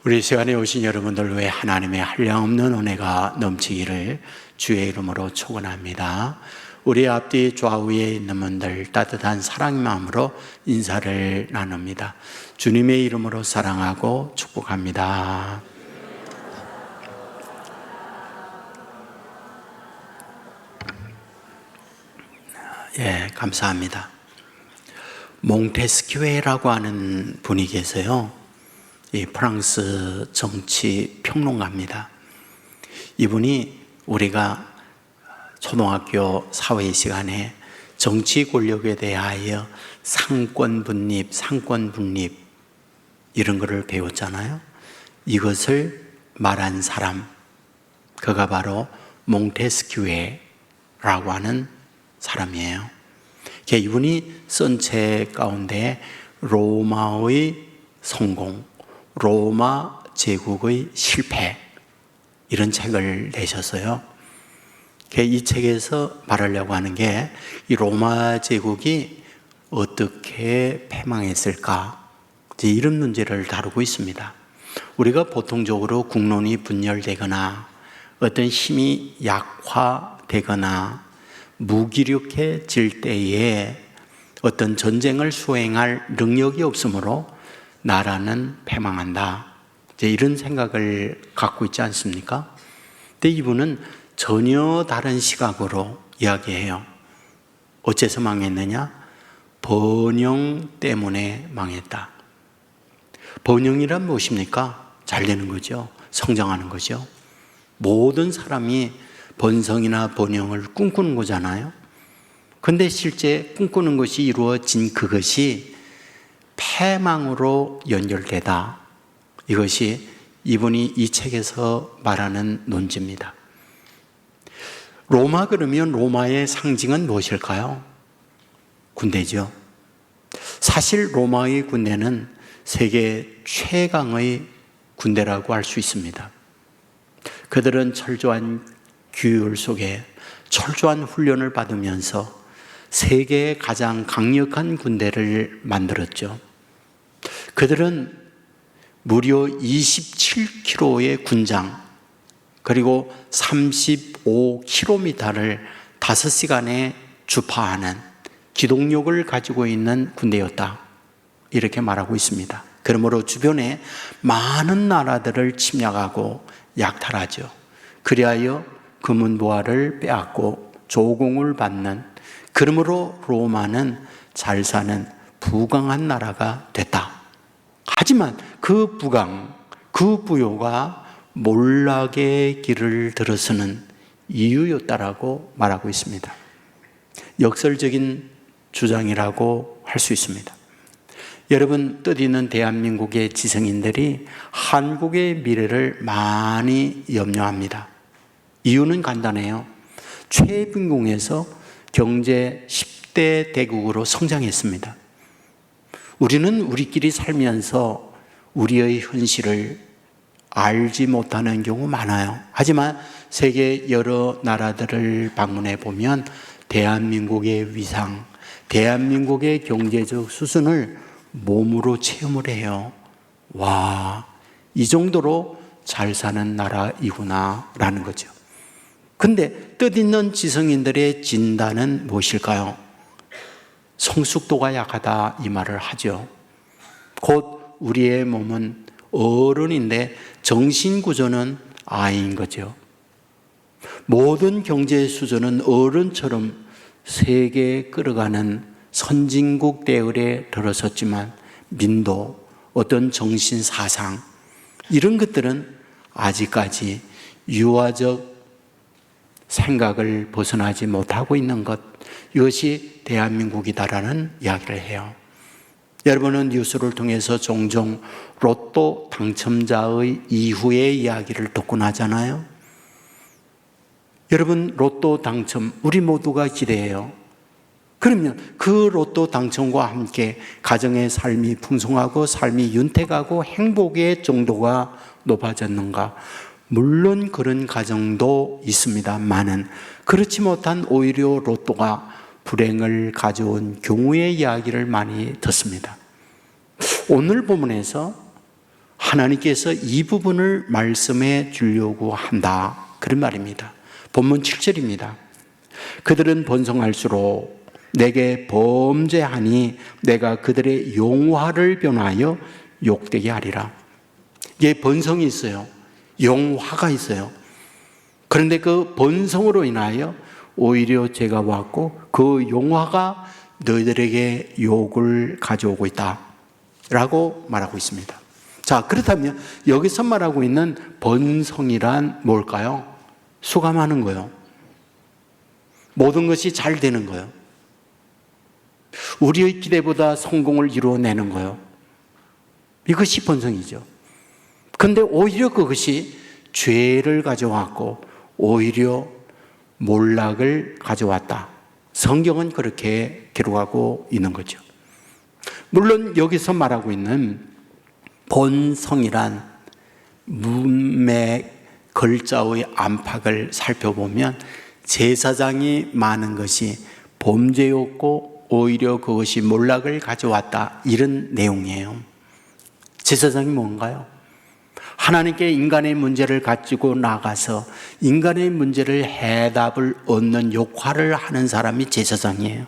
우리 시간에 오신 여러분들 외에 하나님의 한량없는 은혜가 넘치기를 주의 이름으로 축원합니다. 우리 앞뒤 좌우에 있는 분들 따뜻한 사랑의 마음으로 인사를 나눕니다. 주님의 이름으로 사랑하고 축복합니다. 감사합니다. 몽테스키웨라고 하는 분이 계세요. 이 프랑스 정치 평론가입니다. 이분이 우리가 초등학교 사회 시간에 정치 권력에 대하여 상권 분립 이런 거를 배웠잖아요. 이것을 말한 사람, 그가 바로 몽테스키웨라고 하는 사람이에요. 이분이 쓴 책 가운데 로마의 성공, 로마 제국의 실패, 이런 책을 내셨어요. 이 책에서 말하려고 하는 게 이 로마 제국이 어떻게 패망했을까, 이런 문제를 다루고 있습니다. 우리가 보통적으로 국론이 분열되거나 어떤 힘이 약화되거나 무기력해질 때에 어떤 전쟁을 수행할 능력이 없으므로 나라는 패망한다, 이런 생각을 갖고 있지 않습니까? 근데 이분은 전혀 다른 시각으로 이야기해요. 어째서 망했느냐? 번영 때문에 망했다. 번영이란 무엇입니까? 잘 되는 거죠. 성장하는 거죠. 모든 사람이 번성이나 번영을 꿈꾸는 거잖아요. 근데 실제 꿈꾸는 것이 이루어진 그것이 패망으로 연결되다. 이것이 이분이 이 책에서 말하는 논지입니다. 로마 그러면 로마의 상징은 무엇일까요? 군대죠. 사실 로마의 군대는 세계 최강의 군대라고 할 수 있습니다. 그들은 철저한 규율 속에 철저한 훈련을 받으면서 세계의 가장 강력한 군대를 만들었죠. 그들은 무려 27km의 군장, 그리고 35km를 5시간에 주파하는 기동력을 가지고 있는 군대였다, 이렇게 말하고 있습니다. 그러므로 주변에 많은 나라들을 침략하고 약탈하죠. 그리하여 금은보화를 빼앗고 조공을 받는, 그러므로 로마는 잘 사는 부강한 나라가 됐다. 하지만 그 부강, 그 부요가 몰락의 길을 들어서는 이유였다라고 말하고 있습니다. 역설적인 주장이라고 할 수 있습니다. 여러분, 뜻있는 대한민국의 지성인들이 한국의 미래를 많이 염려합니다. 이유는 간단해요. 최빈공에서 경제 10대 대국으로 성장했습니다. 우리는 우리끼리 살면서 우리의 현실을 알지 못하는 경우 많아요. 하지만 세계 여러 나라들을 방문해 보면 대한민국의 위상, 대한민국의 경제적 수준을 몸으로 체험을 해요. 와, 이 정도로 잘 사는 나라이구나 라는 거죠. 근데 뜻있는 지성인들의 진단은 무엇일까요? 성숙도가 약하다, 이 말을 하죠. 곧 우리의 몸은 어른인데 정신구조는 아이인 거죠. 모든 경제 수준은 어른처럼 세계에 끌어가는 선진국 대열에 들어섰지만 민도, 어떤 정신사상, 이런 것들은 아직까지 유아적 생각을 벗어나지 못하고 있는 것, 이것이 대한민국이다라는 이야기를 해요. 여러분은 뉴스를 통해서 종종 로또 당첨자의 이후의 이야기를 듣곤 하잖아요. 여러분, 로또 당첨 우리 모두가 기대해요. 그러면 그 로또 당첨과 함께 가정의 삶이 풍성하고 삶이 윤택하고 행복의 정도가 높아졌는가? 물론 그런 가정도 있습니다만은 그렇지 못한 오히려 로또가 불행을 가져온 경우의 이야기를 많이 듣습니다. 오늘 본문에서 하나님께서 이 부분을 말씀해 주려고 한다, 그런 말입니다. 본문 7절입니다. 그들은 번성할수록 내게 범죄하니 내가 그들의 용화를 변하여 욕되게 하리라. 이게 번성이 있어요. 용화가 있어요. 그런데 그 번성으로 인하여 오히려 제가 왔고 그 용화가 너희들에게 욕을 가져오고 있다 라고 말하고 있습니다. 자, 그렇다면 여기서 말하고 있는 번성이란 뭘까요? 수감하는 거예요. 모든 것이 잘 되는 거예요. 우리의 기대보다 성공을 이루어내는 거예요. 이것이 번성이죠. 그런데 오히려 그것이 죄를 가져왔고 오히려 몰락을 가져왔다. 성경은 그렇게 기록하고 있는 거죠. 물론 여기서 말하고 있는 번성이란 문맥 글자의 안팎을 살펴보면 제사장이 많은 것이 범죄였고 오히려 그것이 몰락을 가져왔다, 이런 내용이에요. 제사장이 뭔가요? 하나님께 인간의 문제를 가지고 나가서 인간의 문제를 해답을 얻는 역할을 하는 사람이 제사장이에요.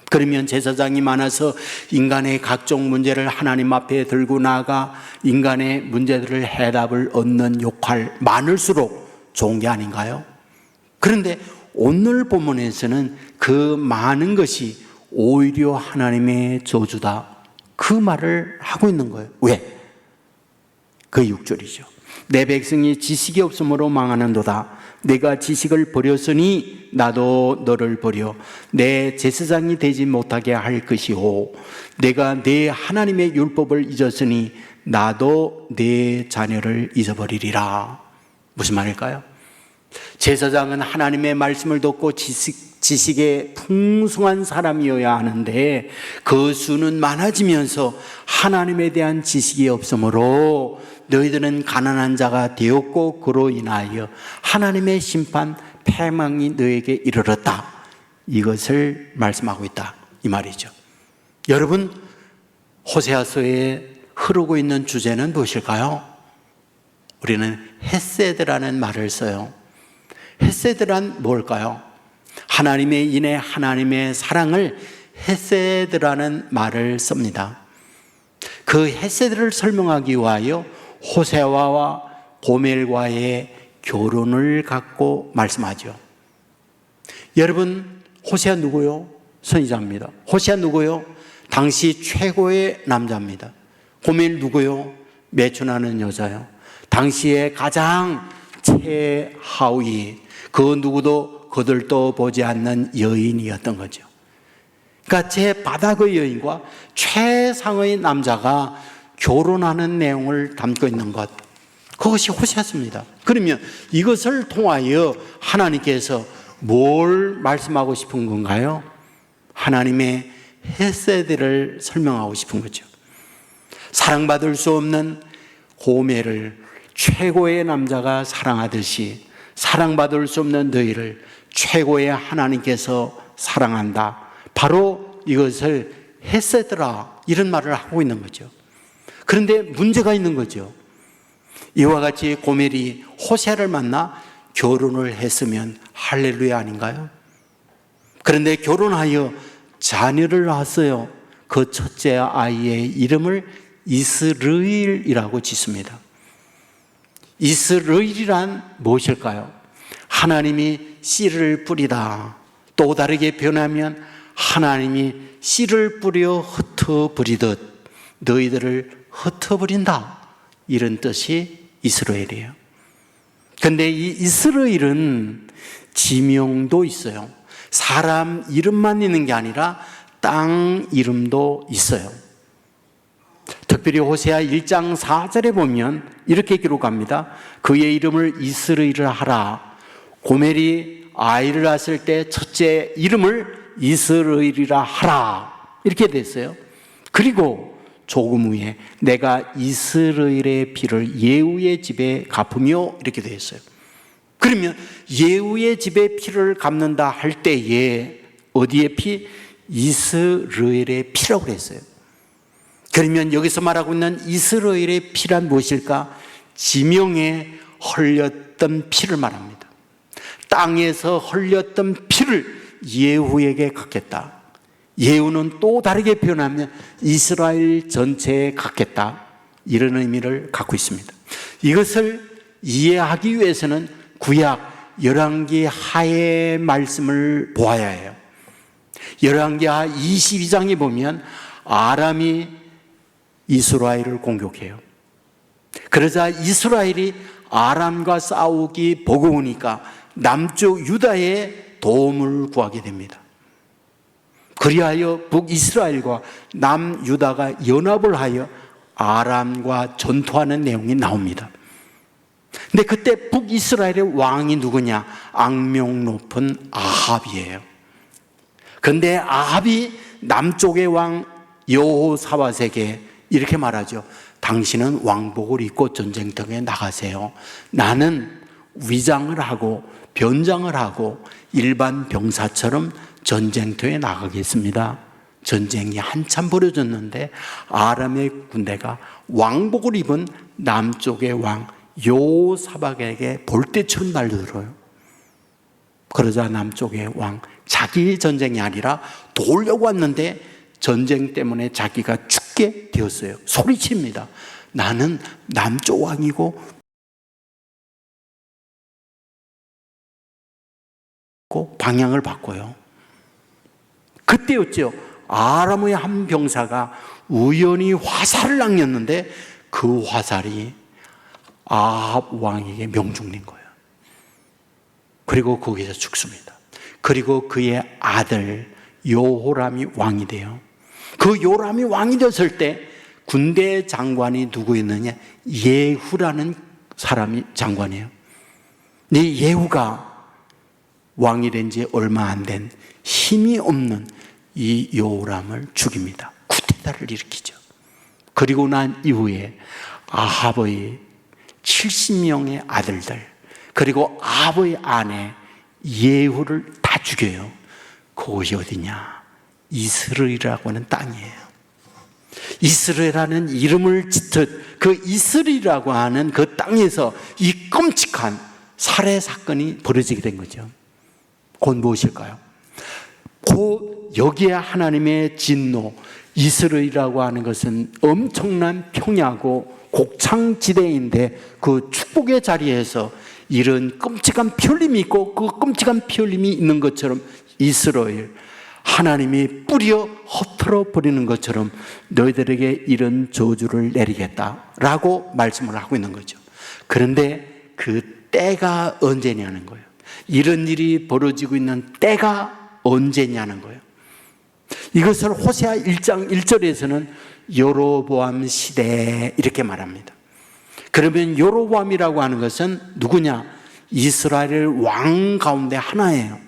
그러면 제사장이 많아서 인간의 각종 문제를 하나님 앞에 들고 나가 인간의 문제들을 해답을 얻는 역할 많을수록 좋은 게 아닌가요? 그런데 오늘 본문에서는 그 많은 것이 오히려 하나님의 저주다, 그 말을 하고 있는 거예요. 왜? 그 6절이죠. 내 백성이 지식이 없으므로 망하는도다. 내가 지식을 버렸으니 나도 너를 버려 내 제사장이 되지 못하게 할 것이오. 내가 내 하나님의 율법을 잊었으니 나도 내 자녀를 잊어버리리라. 무슨 말일까요? 제사장은 하나님의 말씀을 듣고 지식에 풍성한 사람이어야 하는데 그 수는 많아지면서 하나님에 대한 지식이 없으므로 너희들은 가난한 자가 되었고 그로 인하여 하나님의 심판, 패망이 너에게 이르렀다. 이것을 말씀하고 있다, 이 말이죠. 여러분, 호세아서에 흐르고 있는 주제는 무엇일까요? 우리는 헤세드라는 말을 써요. 헤세드란 뭘까요? 하나님의 인애, 하나님의 사랑을 헤세드라는 말을 씁니다. 그 헤세드를 설명하기 위하여 호세아와 고멜과의 교론을 갖고 말씀하죠. 여러분, 호세아 누구요? 선지자입니다. 호세아 누구요? 당시 최고의 남자입니다. 고멜 누구요? 매춘하는 여자요. 당시에 가장 최하위, 그 누구도 거들떠 보지 않는 여인이었던 거죠. 그러니까 제 바닥의 여인과 최상의 남자가 결혼하는 내용을 담고 있는 것, 그것이 호세아입니다. 그러면 이것을 통하여 하나님께서 뭘 말씀하고 싶은 건가요? 하나님의 헤세드를 설명하고 싶은 거죠. 사랑받을 수 없는 고멜을 최고의 남자가 사랑하듯이 사랑받을 수 없는 너희를 최고의 하나님께서 사랑한다. 바로 이것을 헤세드라, 이런 말을 하고 있는 거죠. 그런데 문제가 있는 거죠. 이와 같이 고멜이 호세아를 만나 결혼을 했으면 할렐루야 아닌가요? 그런데 결혼하여 자녀를 낳았어요. 그 첫째 아이의 이름을 이스라엘이라고 짓습니다. 이스라엘이란 무엇일까요? 하나님이 씨를 뿌리다. 또 다르게 변하면 하나님이 씨를 뿌려 흩어버리듯 너희들을 흩어버린다, 이런 뜻이 이스라엘이에요. 그런데 이 이스라엘은 지명도 있어요. 사람 이름만 있는 게 아니라 땅 이름도 있어요. 특별히 호세아 1장 4절에 보면 이렇게 기록합니다. 그의 이름을 이스라엘을 하라. 고멜이 아이를 낳았을 때 첫째 이름을 이스라엘이라 하라, 이렇게 됐어요. 그리고 조금 후에 내가 이스라엘의 피를 예후의 집에 갚으며, 이렇게 되어 있어요. 그러면 예후의 집에 피를 갚는다 할 때에 어디의 피? 이스라엘의 피라고 그랬어요. 그러면 여기서 말하고 있는 이스라엘의 피란 무엇일까? 지명에 흘렸던 피를 말합니다. 땅에서 흘렸던 피를 예후에게 갖겠다. 예후는 또 다르게 표현하면 이스라엘 전체에 갖겠다, 이런 의미를 갖고 있습니다. 이것을 이해하기 위해서는 구약 열왕기 하의 말씀을 보아야 해요. 열왕기 하 22장에 보면 아람이 이스라엘을 공격해요. 그러자 이스라엘이 아람과 싸우기 버거우니까 남쪽 유다의 도움을 구하게 됩니다. 그리하여 북이스라엘과 남유다가 연합을 하여 아람과 전투하는 내용이 나옵니다. 근데 그때 북이스라엘의 왕이 누구냐? 악명 높은 아합이에요. 그런데 아합이 남쪽의 왕 여호사밧에게 이렇게 말하죠. 당신은 왕복을 입고 전쟁터에 나가세요. 나는 위장을 하고 변장을 하고 일반 병사처럼 전쟁터에 나가겠습니다. 전쟁이 한참 벌어졌는데 아람의 군대가 왕복을 입은 남쪽의 왕 여호사밧에게 볼때처럼 달려들어요. 그러자 남쪽의 왕, 자기 전쟁이 아니라 도우려고 왔는데 전쟁 때문에 자기가 죽게 되었어요. 소리칩니다. 나는 남쪽 왕이고 방향을 바꿔요. 그때였죠. 아람의 한 병사가 우연히 화살을 낚였는데 그 화살이 아합 왕에게 명중된 거예요. 그리고 거기서 죽습니다. 그리고 그의 아들 요호람이 왕이 돼요. 그 요람이 왕이 됐을 때 군대 장관이 누구였느냐? 예후라는 사람이 장관이에요. 이 예후가 왕이 된 지 얼마 안 된 힘이 없는 이 요람을 죽입니다. 쿠데타를 일으키죠. 그리고 난 이후에 아합의 70명의 아들들, 그리고 아합의 아내 예후를 다 죽여요. 그곳이 어디냐? 이스라엘이라고 하는 땅이에요. 이스라엘이라는 이름을 짓듯 그 이스라엘이라고 하는 그 땅에서 이 끔찍한 살해 사건이 벌어지게 된 거죠. 그건 무엇일까요? 곧 여기에 하나님의 진노, 이스라엘이라고 하는 것은 엄청난 평야고 곡창지대인데 그 축복의 자리에서 이런 끔찍한 피 흘림이 있고 그 끔찍한 피 흘림이 있는 것처럼 이스라엘, 하나님이 뿌려 흩어져 버리는 것처럼 너희들에게 이런 저주를 내리겠다라고 말씀을 하고 있는 거죠. 그런데 그 때가 언제냐는 거예요. 이런 일이 벌어지고 있는 때가 언제냐는 거예요. 이것을 호세아 1장 1절에서는 여로보암 시대 이렇게 말합니다. 그러면 여로보암이라고 하는 것은 누구냐? 이스라엘 왕 가운데 하나예요.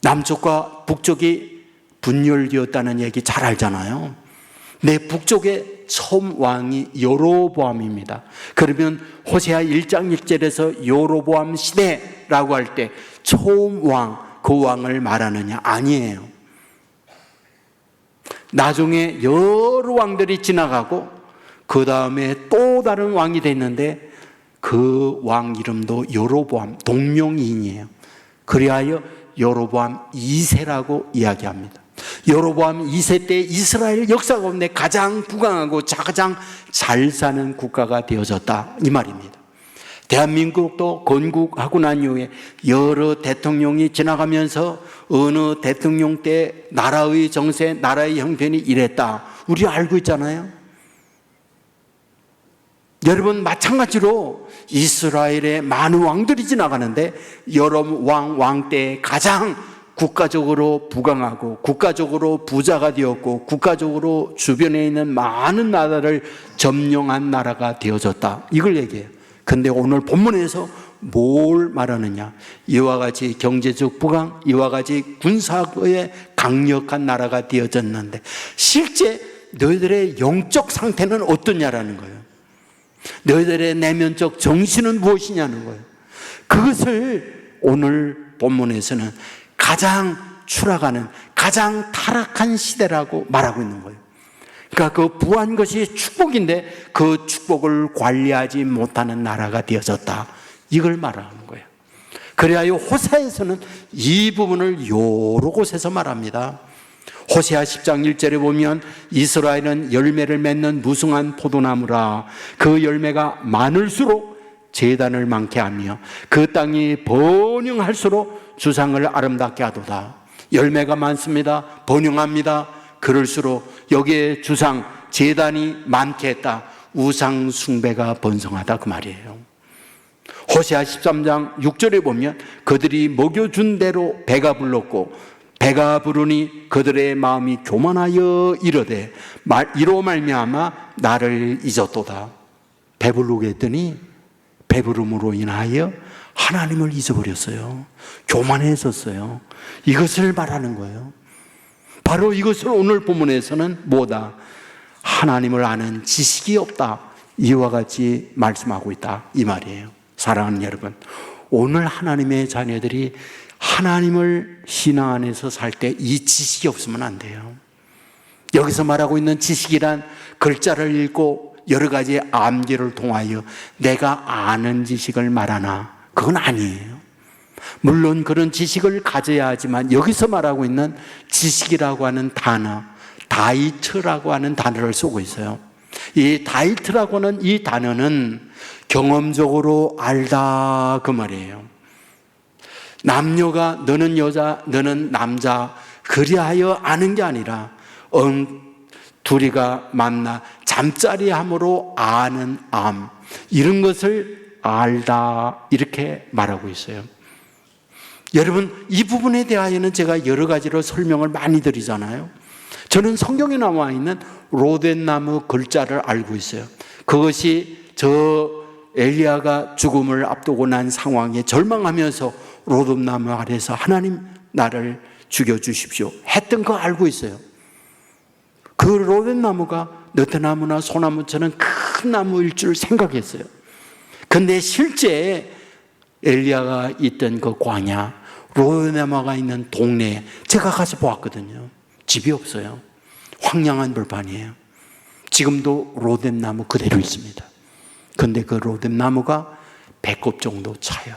남쪽과 북쪽이 분열되었다는 얘기 잘 알잖아요. 네, 북쪽의 처음 왕이 여로보암입니다. 그러면 호세아 1장 1절에서 여로보암 시대라고 할 때 처음 왕, 그 왕을 말하느냐? 아니에요. 나중에 여러 왕들이 지나가고 그 다음에 또 다른 왕이 됐는데 그 왕 이름도 여로보암, 동명이인이에요. 그리하여 여로보암 2세라고 이야기합니다. 여로보암 2세 때 이스라엘 역사 가운데 가장 부강하고 가장 잘 사는 국가가 되어졌다, 이 말입니다. 대한민국도 건국하고 난 이후에 여러 대통령이 지나가면서 어느 대통령 때 나라의 정세, 나라의 형편이 이랬다, 우리 알고 있잖아요. 여러분, 마찬가지로 이스라엘의 많은 왕들이 지나가는데 여러 왕 때 가장 국가적으로 부강하고 국가적으로 부자가 되었고 국가적으로 주변에 있는 많은 나라를 점령한 나라가 되어졌다, 이걸 얘기해요. 근데 오늘 본문에서 뭘 말하느냐? 이와 같이 경제적 부강, 이와 같이 군사의 강력한 나라가 되어졌는데 실제 너희들의 영적 상태는 어떠냐라는 거예요. 너희들의 내면적 정신은 무엇이냐는 거예요. 그것을 오늘 본문에서는 가장 추락하는, 가장 타락한 시대라고 말하고 있는 거예요. 그러니까 그 부한 것이 축복인데 그 축복을 관리하지 못하는 나라가 되어졌다, 이걸 말하는 거예요. 그래야 호세아에서는 이 부분을 여러 곳에서 말합니다. 호세아 10장 1절에 보면 이스라엘은 열매를 맺는 무성한 포도나무라, 그 열매가 많을수록 제단을 많게 하며 그 땅이 번영할수록 주상을 아름답게 하도다. 열매가 많습니다. 번영합니다. 그럴수록 여기에 주상, 제단이 많게 했다. 우상 숭배가 번성하다, 그 말이에요. 호세아 13장 6절에 보면 그들이 먹여준 대로 배가 불렀고 배가 부르니 그들의 마음이 교만하여 이르되 이로 말미암아 나를 잊었도다. 배부르게 했더니 배부름으로 인하여 하나님을 잊어버렸어요. 교만해졌어요. 이것을 말하는 거예요. 바로 이것을 오늘 본문에서는 뭐다? 하나님을 아는 지식이 없다, 이와 같이 말씀하고 있다, 이 말이에요. 사랑하는 여러분, 오늘 하나님의 자녀들이 하나님을 신앙 안에서 살 때 이 지식이 없으면 안 돼요. 여기서 말하고 있는 지식이란 글자를 읽고 여러 가지 암기를 통하여 내가 아는 지식을 말하나, 그건 아니에요. 물론 그런 지식을 가져야 하지만 여기서 말하고 있는 지식이라고 하는 단어, 다이트라고 하는 단어를 쓰고 있어요. 이 다이트라고 하는 이 단어는 경험적으로 알다, 그 말이에요. 남녀가 너는 여자 너는 남자 그리하여 아는 게 아니라 둘이가 만나 잠자리함으로 아는 암, 이런 것을 알다, 이렇게 말하고 있어요. 여러분, 이 부분에 대하여는 제가 여러 가지로 설명을 많이 드리잖아요. 저는 성경에 나와 있는 로덴나무 글자를 알고 있어요. 그것이 저 엘리야가 죽음을 앞두고 난 상황에 절망하면서 로뎀나무 아래서 하나님 나를 죽여주십시오 했던 거 알고 있어요. 그 로뎀나무가 너트나무나 소나무처럼 큰 나무일 줄 생각했어요. 근데 실제 엘리야가 있던 그 광야, 로뎀나무가 있는 동네에 제가 가서 보았거든요. 집이 없어요. 황량한 벌판이에요. 지금도 로뎀나무 그대로 있습니다. 근데 그 로뎀나무가 배꼽 정도 차요.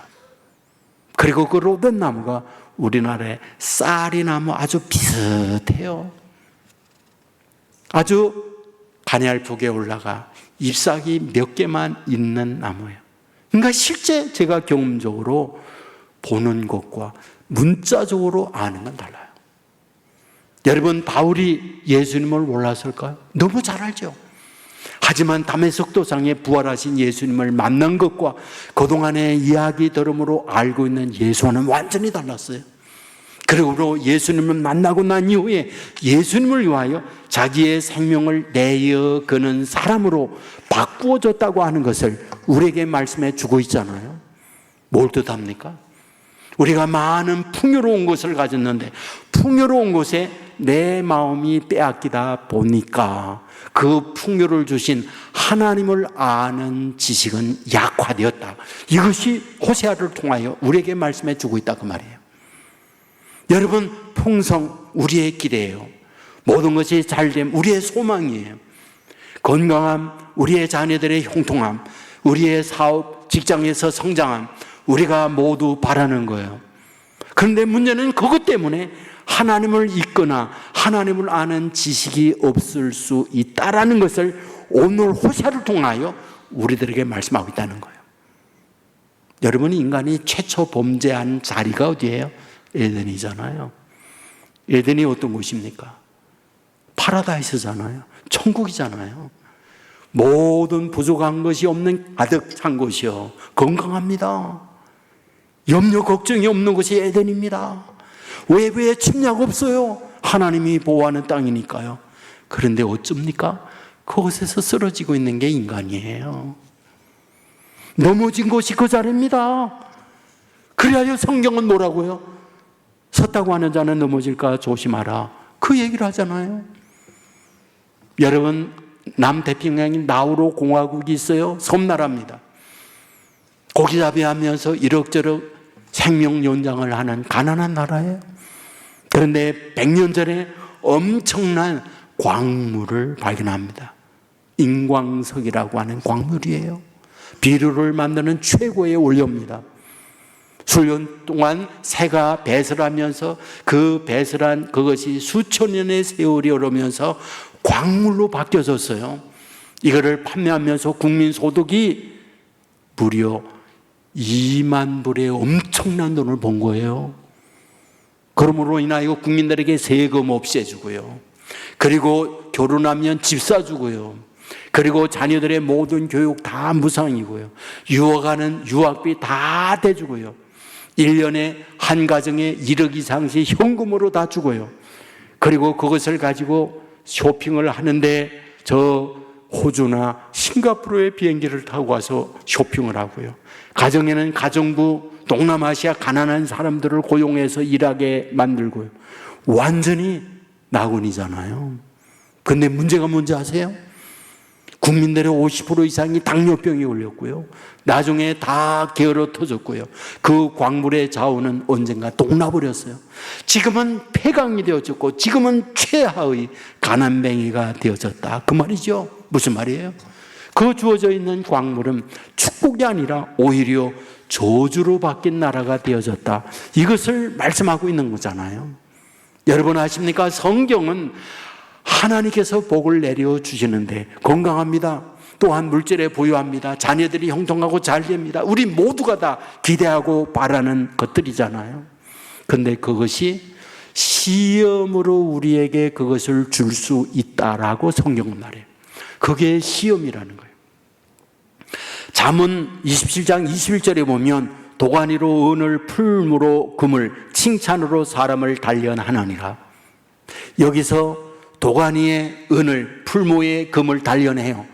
그리고 그 로뎀나무가 우리나라의 쌀이나무 아주 비슷해요. 아주 가냘프게 올라가 잎사귀 몇 개만 있는 나무예요. 그러니까 실제 제가 경험적으로 보는 것과 문자적으로 아는 건 달라요. 여러분, 바울이 예수님을 몰랐을까요? 너무 잘 알죠. 하지만 다메섹 도상에 부활하신 예수님을 만난 것과 그동안의 이야기 들음으로 알고 있는 예수와는 완전히 달랐어요. 그리고 예수님을 만나고 난 이후에 예수님을 위하여 자기의 생명을 내어 거는 사람으로 바꾸어졌다고 하는 것을 우리에게 말씀해 주고 있잖아요. 뭘 뜻합니까? 우리가 많은 풍요로운 것을 가졌는데 풍요로운 곳에 내 마음이 빼앗기다 보니까 그 풍요를 주신 하나님을 아는 지식은 약화되었다. 이것이 호세아를 통하여 우리에게 말씀해 주고 있다, 그 말이에요. 여러분, 풍성 우리의 기대예요. 모든 것이 잘됨 우리의 소망이에요. 건강함, 우리의 자녀들의 형통함, 우리의 사업, 직장에서 성장함, 우리가 모두 바라는 거예요. 그런데 문제는 그것 때문에 하나님을 잊거나 하나님을 아는 지식이 없을 수 있다라는 것을 오늘 호세아를 통하여 우리들에게 말씀하고 있다는 거예요. 여러분, 인간이 최초 범죄한 자리가 어디예요? 에덴이잖아요. 에덴이 어떤 곳입니까? 파라다이스잖아요. 천국이잖아요. 모든 부족한 것이 없는 가득한 곳이요, 건강합니다. 염려 걱정이 없는 곳이 에덴입니다. 외부에 침략 없어요. 하나님이 보호하는 땅이니까요. 그런데 어쩝니까? 그곳에서 쓰러지고 있는 게 인간이에요. 넘어진 곳이 그 자리입니다. 그래야 성경은 뭐라고요? 섰다고 하는 자는 넘어질까 조심하라, 그 얘기를 하잖아요. 여러분, 남태평양에 나우루 공화국이 있어요. 섬나라입니다. 고기잡이 하면서 이럭저럭 생명 연장을 하는 가난한 나라예요. 그런데 100년 전에 엄청난 광물을 발견합니다. 인광석이라고 하는 광물이에요. 비료를 만드는 최고의 원료입니다. 수년 동안 새가 배설하면서 그 배설한 그것이 수천 년의 세월이 흐르면서 광물로 바뀌어졌어요. 이거를 판매하면서 국민 소득이 무려 2만 불의 엄청난 돈을 번 거예요. 그러므로 인하여 국민들에게 세금 없애주고요. 그리고 결혼하면 집 사주고요. 그리고 자녀들의 모든 교육 다 무상이고요. 유학하는 유학비 다 대주고요. 1년에 한 가정에 1억 이상씩 현금으로 다 주고요. 그리고 그것을 가지고 쇼핑을 하는데 저 호주나 싱가포르의 비행기를 타고 와서 쇼핑을 하고요. 가정에는 가정부, 동남아시아 가난한 사람들을 고용해서 일하게 만들고요. 완전히 낙원이잖아요. 근데 문제가 뭔지 아세요? 국민들의 50% 이상이 당뇨병이 걸렸고요. 나중에 다 게으러 터졌고요. 그 광물의 자원은 언젠가 동나버렸어요. 지금은 폐강이 되어졌고 지금은 최하의 가난뱅이가 되어졌다. 그 말이죠. 무슨 말이에요? 그 주어져 있는 광물은 축복이 아니라 오히려 저주로 바뀐 나라가 되어졌다. 이것을 말씀하고 있는 거잖아요. 여러분 아십니까? 성경은 하나님께서 복을 내려주시는데 건강합니다. 또한 물질에 부유합니다. 자녀들이 형통하고 잘 됩니다. 우리 모두가 다 기대하고 바라는 것들이잖아요. 그런데 그것이 시험으로 우리에게 그것을 줄 수 있다라고 성경은 말해요. 그게 시험이라는 거예요. 잠언 27장 21절에 보면 도가니로 은을 풀무로 금을 칭찬으로 사람을 단련하느니라. 여기서 도가니의 은을 풀무의 금을 단련해요.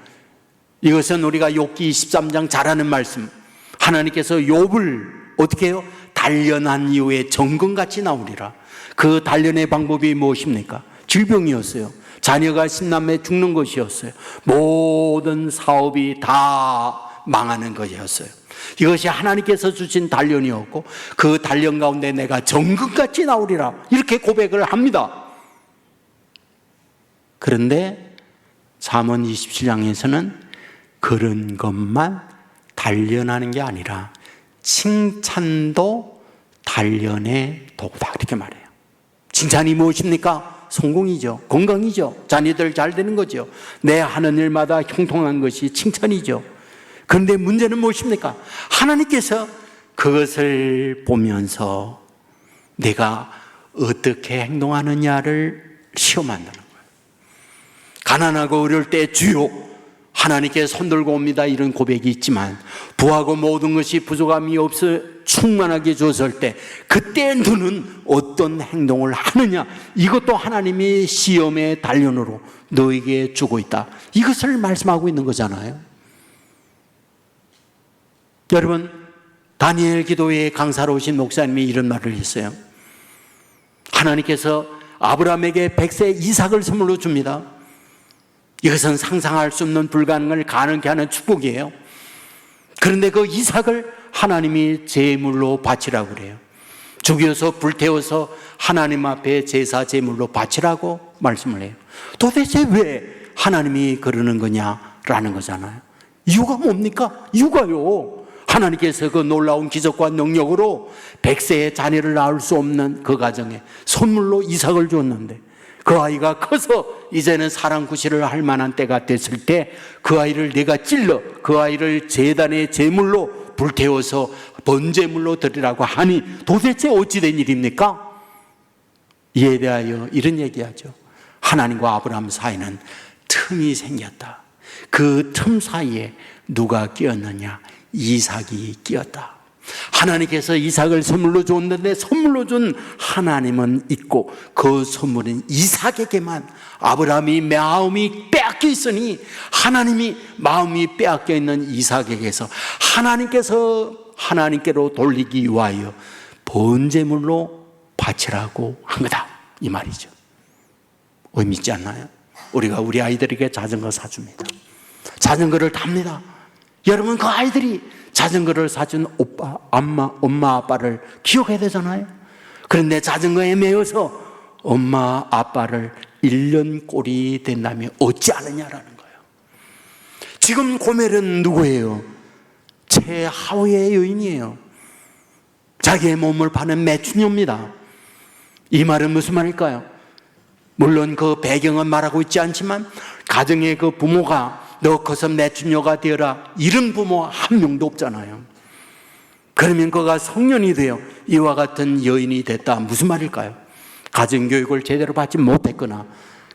이것은 우리가 욥기 23장 잘 아는 말씀. 하나님께서 욥을 어떻게 해요? 단련한 이후에 정금같이 나오리라. 그 단련의 방법이 무엇입니까? 질병이었어요. 자녀가 10남매 죽는 것이었어요. 모든 사업이 다 망하는 것이었어요. 이것이 하나님께서 주신 단련이었고 그 단련 가운데 내가 정금같이 나오리라 이렇게 고백을 합니다. 그런데 잠언 27장에서는 그런 것만 단련하는 게 아니라 칭찬도 단련의 도구다 이렇게 말해요. 칭찬이 무엇입니까? 성공이죠. 건강이죠. 자녀들 잘 되는 거죠. 내 하는 일마다 형통한 것이 칭찬이죠. 그런데 문제는 무엇입니까? 하나님께서 그것을 보면서 내가 어떻게 행동하느냐를 시험한다는 거예요. 가난하고 어려울 때 주요 하나님께 손들고 옵니다 이런 고백이 있지만 부하고 모든 것이 부족함이 없어 충만하게 주었을 때 그때 너는 어떤 행동을 하느냐 이것도 하나님이 시험의 단련으로 너에게 주고 있다. 이것을 말씀하고 있는 거잖아요. 여러분 다니엘 기도회의 강사로 오신 목사님이 이런 말을 했어요. 하나님께서 아브라함에게 100세 이삭을 선물로 줍니다. 이것은 상상할 수 없는 불가능을 가능케 하는 축복이에요. 그런데 그 이삭을 하나님이 제물로 바치라고 그래요. 죽여서 불태워서 하나님 앞에 제사 제물로 바치라고 말씀을 해요. 도대체 왜 하나님이 그러는 거냐라는 거잖아요. 이유가 뭡니까? 이유가요, 하나님께서 그 놀라운 기적과 능력으로 100세의 자녀를 낳을 수 없는 그 가정에 선물로 이삭을 줬는데 그 아이가 커서 이제는 사랑 구실을 할 만한 때가 됐을 때 그 아이를 내가 찔러 그 아이를 제단의 제물로 불태워서 번제물로 드리라고 하니 도대체 어찌된 일입니까? 이에 대하여 이런 얘기하죠. 하나님과 아브라함 사이는 틈이 생겼다. 그 틈 사이에 누가 끼었느냐? 이삭이 끼었다. 하나님께서 이삭을 선물로 줬는데 선물로 준 하나님은 있고 그 선물은 이삭에게만 아브라함이 마음이 빼앗겨 있으니 하나님이 마음이 빼앗겨 있는 이삭에게서 하나님께서 하나님께로 돌리기 위하여 번제물로 바치라고 한 거다 이 말이죠. 의미 있지 않나요? 우리가 우리 아이들에게 자전거 사줍니다. 자전거를 탑니다. 여러분 그 아이들이 자전거를 사준 엄마 아빠를 기억해야 되잖아요. 그런데 자전거에 매여서 엄마 아빠를 1년 꼴이 된다면 어찌 않느냐라는 거예요. 지금 고멜은 누구예요? 최하위의 여인이에요. 자기의 몸을 파는 매춘녀입니다. 이 말은 무슨 말일까요? 물론 그 배경은 말하고 있지 않지만 가정의 그 부모가 너 커서 매춘녀가 되어라 이런 부모 한 명도 없잖아요. 그러면 그가 성년이 되어 이와 같은 여인이 됐다. 무슨 말일까요? 가정교육을 제대로 받지 못했거나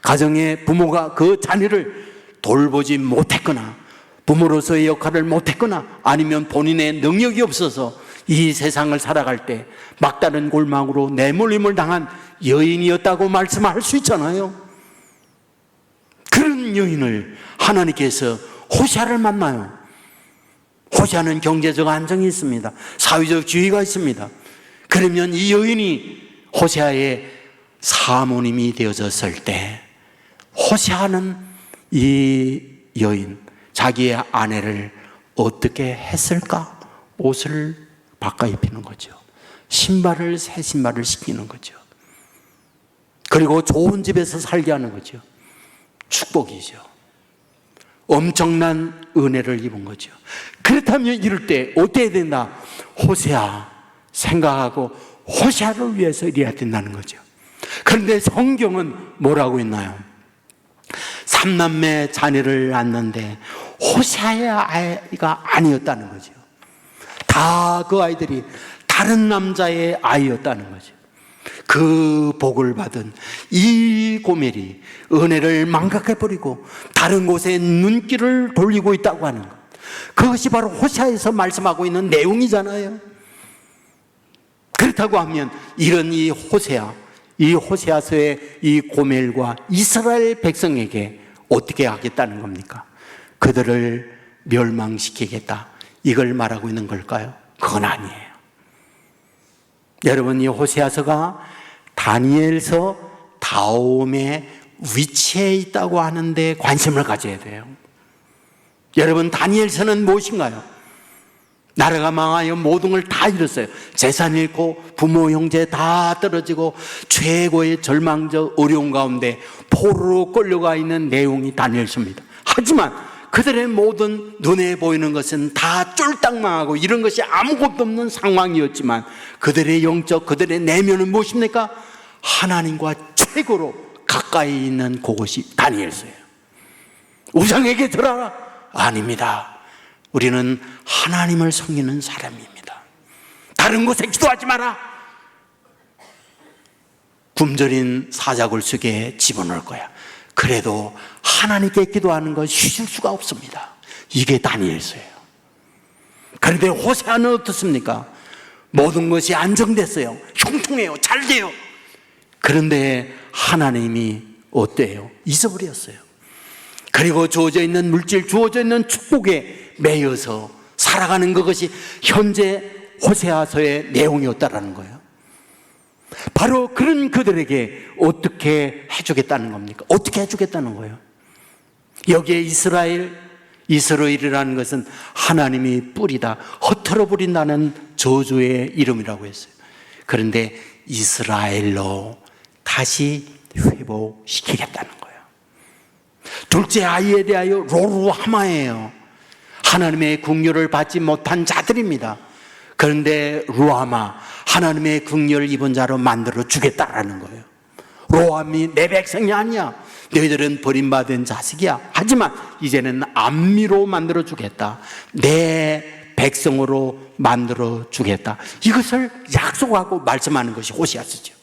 가정의 부모가 그 자녀를 돌보지 못했거나 부모로서의 역할을 못했거나 아니면 본인의 능력이 없어서 이 세상을 살아갈 때 막다른 골망으로 내몰림을 당한 여인이었다고 말씀할 수 있잖아요. 그런 여인을 하나님께서 호세아를 만나요. 호세아는 경제적 안정이 있습니다. 사회적 지위가 있습니다. 그러면 이 여인이 호세아의 사모님이 되어졌을 때 호세아는 이 여인, 자기의 아내를 어떻게 했을까? 옷을 바꿔 입히는 거죠. 신발을 새 신발을 시키는 거죠. 그리고 좋은 집에서 살게 하는 거죠. 축복이죠. 엄청난 은혜를 입은 거죠. 그렇다면 이럴 때 어떻게 된다? 호세아 생각하고 호세아를 위해서 이래야 된다는 거죠. 그런데 성경은 뭐라고 있나요? 3남매 자녀를 낳는데 호세아의 아이가 아니었다는 거죠. 다 그 아이들이 다른 남자의 아이였다는 거죠. 그 복을 받은 이 고멜이 은혜를 망각해버리고 다른 곳에 눈길을 돌리고 있다고 하는 것, 그것이 바로 호세아에서 말씀하고 있는 내용이잖아요. 그렇다고 하면 이런 이 호세아, 이 호세아서의 이 고멜과 이스라엘 백성에게 어떻게 하겠다는 겁니까? 그들을 멸망시키겠다, 이걸 말하고 있는 걸까요? 그건 아니에요. 여러분, 이 호세아서가 다니엘서 다음에 위치에 있다고 하는데 관심을 가져야 돼요. 여러분, 다니엘서는 무엇인가요? 나라가 망하여 모든 걸 다 잃었어요. 재산 잃고 부모 형제 다 떨어지고 최고의 절망적 어려운 가운데 포로로 끌려가 있는 내용이 다니엘서입니다. 하지만 그들의 모든 눈에 보이는 것은 다 쫄딱 망하고 이런 것이 아무것도 없는 상황이었지만 그들의 영적, 그들의 내면은 무엇입니까? 하나님과 최고로 가까이 있는 그곳이 다니엘서예요. 우상에게 들어라? 아닙니다. 우리는 하나님을 섬기는 사람입니다. 다른 곳에 기도하지 마라. 굶주린 사자굴 속에 집어넣을 거야. 그래도 하나님께 기도하는 건 쉬실 수가 없습니다. 이게 다니엘서예요. 그런데 호세아는 어떻습니까? 모든 것이 안정됐어요. 형통해요. 잘 돼요. 그런데 하나님이 어때요? 잊어버렸어요. 그리고 주어져 있는 물질, 주어져 있는 축복에 매여서 살아가는 그것이 현재 호세아서의 내용이었다라는 거예요. 바로 그런 그들에게 어떻게 해주겠다는 겁니까? 어떻게 해주겠다는 거예요? 여기에 이스라엘이라는 것은 하나님이 뿌리다, 흩어져 버린다는 저주의 이름이라고 했어요. 그런데 이스라엘로 다시 회복시키겠다는 거예요. 둘째 아이에 대하여 로루하마예요. 하나님의 긍휼을 받지 못한 자들입니다. 그런데 루하마, 하나님의 긍휼을 입은 자로 만들어 주겠다라는 거예요. 로함이 내 백성이 아니야. 너희들은 버림받은 자식이야. 하지만 이제는 암미로 만들어 주겠다. 내 백성으로 만들어 주겠다. 이것을 약속하고 말씀하는 것이 호세아서죠.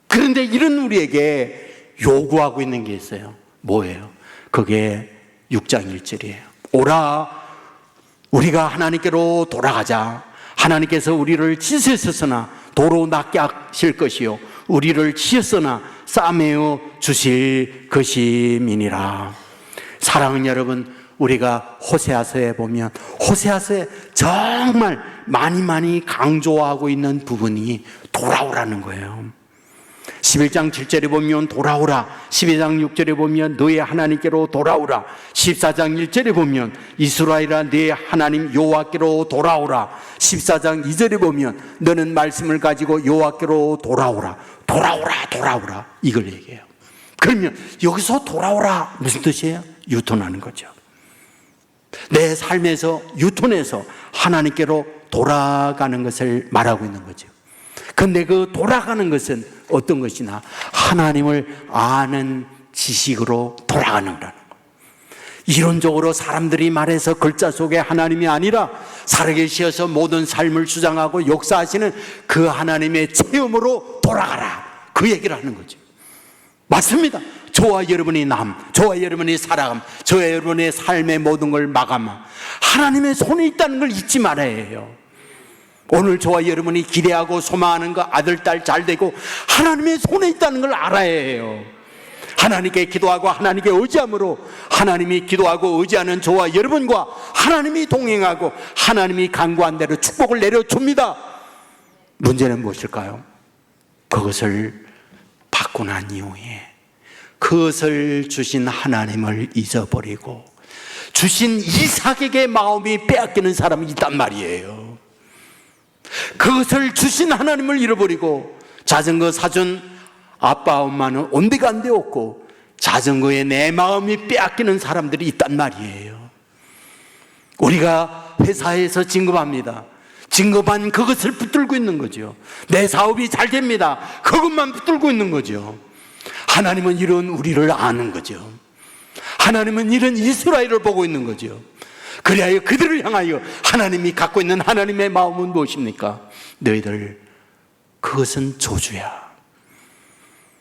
그런데 이런 우리에게 요구하고 있는 게 있어요. 뭐예요? 그게 6장 1절이에요. 오라, 우리가 하나님께로 돌아가자. 하나님께서 우리를 찢으셨으나 도로 낫게 하실 것이요 우리를 치셨으나 싸매어 주실 것임이니라. 사랑하는 여러분, 우리가 호세아서에 보면 호세아서에 정말 많이 강조하고 있는 부분이 돌아오라는 거예요. 11장 7절에 보면 돌아오라, 12장 6절에 보면 너의 하나님께로 돌아오라, 14장 1절에 보면 이스라엘아 네 하나님 여호와께로 돌아오라, 14장 2절에 보면 너는 말씀을 가지고 여호와께로 돌아오라, 돌아오라, 돌아오라, 이걸 얘기해요. 그러면 여기서 돌아오라 무슨 뜻이에요? 유턴하는 거죠. 내 삶에서 유턴해서 하나님께로 돌아가는 것을 말하고 있는 거죠. 그런데 그 돌아가는 것은 어떤 것이나 하나님을 아는 지식으로 돌아가는 거라는 거예요. 이론적으로 사람들이 말해서 글자 속에 하나님이 아니라 살아계셔서 모든 삶을 주장하고 역사하시는 그 하나님의 체험으로 돌아가라, 그 얘기를 하는 거죠. 맞습니다. 저와 여러분이 저와 여러분이 살아감, 저와 여러분의 삶의 모든 걸 마감함, 하나님의 손에 있다는 걸 잊지 말아야 해요. 오늘 저와 여러분이 기대하고 소망하는 거 아들, 딸 잘 되고 하나님의 손에 있다는 걸 알아야 해요. 하나님께 기도하고 하나님께 의지함으로 하나님이 기도하고 의지하는 저와 여러분과 하나님이 동행하고 하나님이 간구한 대로 축복을 내려줍니다. 문제는 무엇일까요? 그것을 받고 난 이후에 그것을 주신 하나님을 잊어버리고 주신 이삭에게 마음이 빼앗기는 사람이 있단 말이에요. 그것을 주신 하나님을 잃어버리고 자전거 사준 아빠 엄마는 온데간데 없고 자전거에 내 마음이 빼앗기는 사람들이 있단 말이에요. 우리가 회사에서 진급합니다. 진급한 그것을 붙들고 있는 거죠. 내 사업이 잘 됩니다. 그것만 붙들고 있는 거죠. 하나님은 이런 우리를 아는 거죠. 하나님은 이런 이스라엘을 보고 있는 거죠. 그리하여 그들을 향하여 하나님이 갖고 있는 하나님의 마음은 무엇입니까? 너희들 그것은 저주야.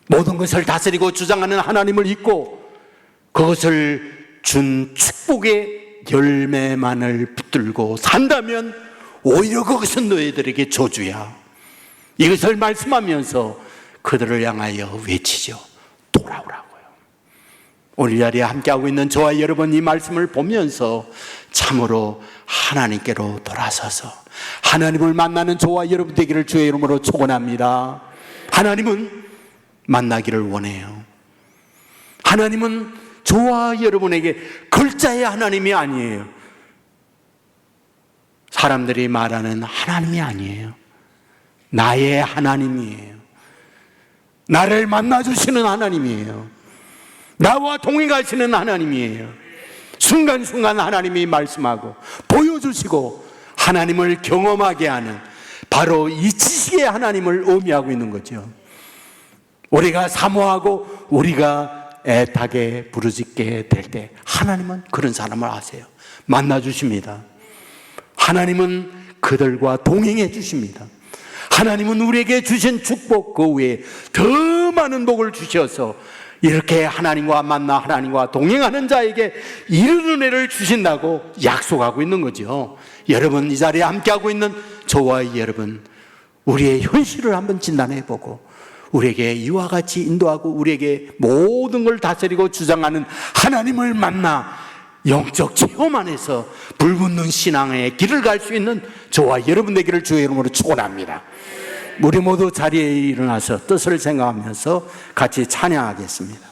모든 것을 다스리고 주장하는 하나님을 잊고 그것을 준 축복의 열매만을 붙들고 산다면 오히려 그것은 너희들에게 저주야. 이것을 말씀하면서 그들을 향하여 외치죠. 돌아오라고요. 오늘 자리에 함께하고 있는 저와 여러분, 이 말씀을 보면서 참으로 하나님께로 돌아서서 하나님을 만나는 저와 여러분 되기를 주의 이름으로 축원합니다. 하나님은 만나기를 원해요. 하나님은 저와 여러분에게 글자의 하나님이 아니에요. 사람들이 말하는 하나님이 아니에요. 나의 하나님이에요. 나를 만나주시는 하나님이에요. 나와 동행하시는 하나님이에요. 순간순간 하나님이 말씀하고 보여주시고 하나님을 경험하게 하는 바로 이 지식의 하나님을 의미하고 있는 거죠. 우리가 사모하고 우리가 애타게 부르짖게 될 때 하나님은 그런 사람을 아세요. 만나주십니다. 하나님은 그들과 동행해 주십니다. 하나님은 우리에게 주신 축복 그 외에 더 많은 복을 주셔서 이렇게 하나님과 만나 하나님과 동행하는 자에게 이른 은혜를 주신다고 약속하고 있는 거죠. 여러분, 이 자리에 함께하고 있는 저와 여러분, 우리의 현실을 한번 진단해보고 우리에게 이와 같이 인도하고 우리에게 모든 걸 다스리고 주장하는 하나님을 만나 영적 체험 안에서 불붙는 신앙의 길을 갈 수 있는 저와 여러분 되기를 주의 이름으로 축원합니다. 우리 모두 자리에 일어나서 뜻을 생각하면서 같이 찬양하겠습니다.